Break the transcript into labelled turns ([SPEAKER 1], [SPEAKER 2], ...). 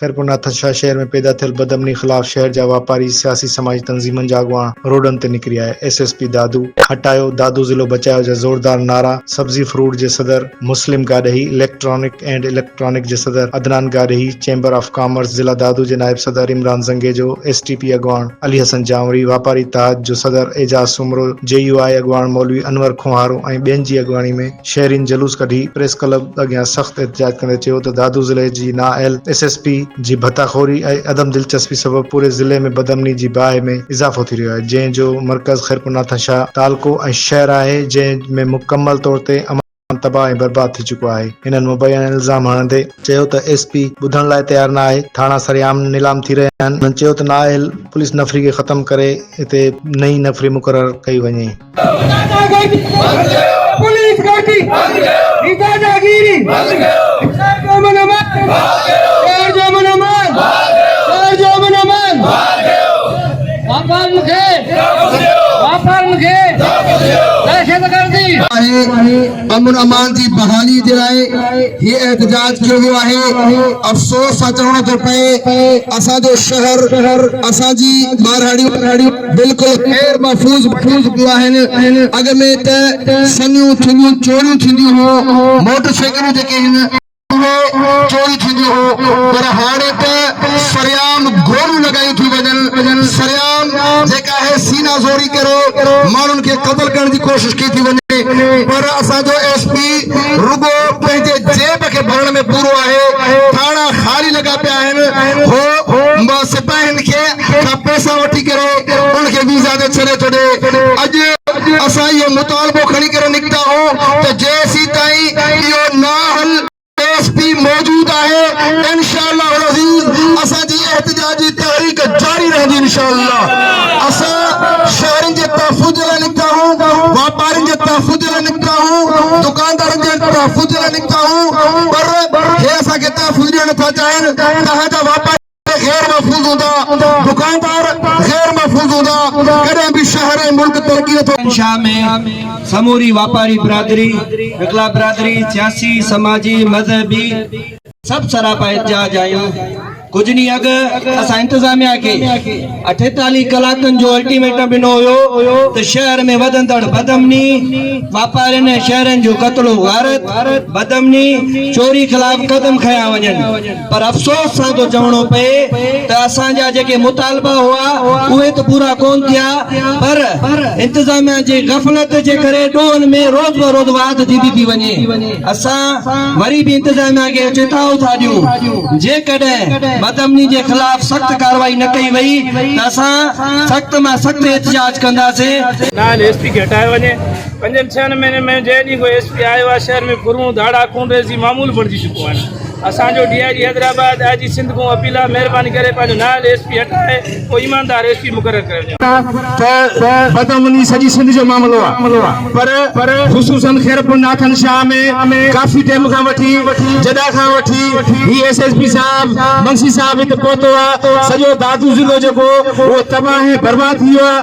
[SPEAKER 1] Khairpur Nathan Shah शहर में पैदा थियल बदअमनी ख़िलाफ़ शहर जा वापारी सियासी समाजी तंज़ीमनि जा अॻुवान रोडनि ते निकिरी आया। SSP दादू हटायो, दादू ज़िलो बचायो जा ज़ोरदार नारा। सब्जी फ्रूट जे सदर मुस्लिम गाॾही, इलेक्ट्रॉनिक जे सदर अदनान गाॾही, चैम्बर ऑफ कॉमर्स ज़िला दादू जे नायब सदर इमरान ज़ंगेजो, STP अॻुवान अली हसन जामरी, वापारी इत्तेहाद जो सदर एजाज सुमरो, JUI अॻुवान मौलवी अनवर खुहारो ऐं ॿियनि जी अॻुवाणी में शहरीन जुलूस कढी प्रेस क्लब अॻियां सख़्त एहतिजाज कंदे चयो त दादू ज़िले जी नाअहल SSP जी भताखोरी ऐं अदम दिलचस्पी सबबि पूरे ज़िले में बदअमनी जी बाहि में इज़ाफ़ो थी रहियो आहे, जंहिंजो मर्कज़ खैरपुर नाथन शाह तालको ऐं शहर आहे, जंहिं में मुकमल तौर ते तबाह ऐं बर्बाद थी चुको आहे। हिननि मुबैना इल्ज़ाम हणंदे चयो त SP ॿुधण लाइ तयार न आहे। थाणा सरेआम नीलाम थी रहिया आहिनि। हुननि चयो त नाअहल पुलिस नफ़री खे ख़तम करे हिते नई नफ़री मुक़ररु कई वञे।
[SPEAKER 2] अमन अमान जी बहाली जे लाइ ये एहतजाज कियो वियो आहे। अफ़सोस सां चवणो थो पए असांजो शहर असांजी ॿारहाड़ियूं बिल्कुलु गैर महफूज़ पियो आहिनि। अॻ में त सनियूं थींदियूं चोरियूं थींदियूं हो, मोटरसाइकिलूं जेके आहिनि चोरी थींदी हो, पर हाणे त सरेआम गोलियूं लॻायूं थी वञनि। सरेआम जेका आहे सीना ज़ोरी करे माण्हुनि खे क़त्ल करण जी कोशिश की थी वञे, पर असांजो SP रुगो पंहिंजे जेब खे भरण में पूरो आहे। थाणा ख़ाली लॻा पिया आहिनि। हो सिपाहियुनि खे पैसा वठी करे उनखे वीज़ा ते छॾे छॾे। अॼु असां इहो मुतालबो खणी करे निकिता हो त जेसीं ताईं इहो नाअहल SP मौजूद आहे, इंशाअल्लाह अज़ीज़ असांजी एहतजाजी तहरीक जारी रहंदी। इंशाअल्लाह असां शहरनि जे तहफ़्फ़ुज़ लाइ निकिता हूं, वापारियुनि जे तहफ़्फ़ुज़ लाइ निकिता हूं, दुकानदारनि जे तहफ़्फ़ुज़ लाइ निकिता हूं, पर हे असांखे तहफ़्फ़ुज़ ॾियणु नथा चाहिनि। तव्हांजा वापारी गैर महफूज़ हूंदा, दुकानदार गैर महफूज़ हूंदा, कॾहिं बि शहर ऐं मुल्क तरक़ी नथो।
[SPEAKER 3] शाह में समूरी वापारी बिरादरी, विकला बिरादरी, सियासी समाजी मजहबी सब सरापा एहतजाज आयूं। कुछ ॾींहं अॻु असां इंतज़ामिया खे 48 कलाकनि जो अल्टीमेटम ॾिनो हुयो त शहर में वधंदड़ बदअमनी, वापारियुनि ऐं शहरनि जो क़त्लो गारत, बदअमनी, चोरी ख़िलाफ़ क़दम खयां वञनि। पर अफ़सोस सां थो चवणो पए त असांजा जेके मुतालबा हुआ उहे त पूरा कोन थिया, पर इंतज़ामिया जे गफ़लत जे करे ॾोहनि में रोज़ ब रोज़ वाध थींदी थी वञे। असां वरी बि इंतज़ामिया खे चेताव था ॾियूं, जेकॾहिं बदअमनी के खिलाफ सख्त कार्रवाई न कई वही त असां सख्त में सख्त एहतजाज कंदासीं।
[SPEAKER 4] नाल SP खे हटायो वञे। 5-6 महीने में जंहिं ॾींहुं कोई SP आयो आहे शहर में फुरूं धाड़ा खून रेज़ी मामूल बणिजी चुको आहे। असांजो DIG हैदराबाद आईजी सिंध को अपील आहे, महिरबानी करे पंहिंजो नाल SP हटाए कोई ईमानदार SP मुक़ररु करे।
[SPEAKER 2] बदअमनी सॼी सिंध जो मामलो आहे, पर ख़ुसूसन खैरपुर नाथन शाह में काफ़ी टाइम खां वठी जॾहिं खां वठी ही SSP साहब बंसी साहब हिते पहुतो आहे, सॼो दादू ज़िलो जेको उहो तबाह ऐं बर्बाद थी वियो आहे।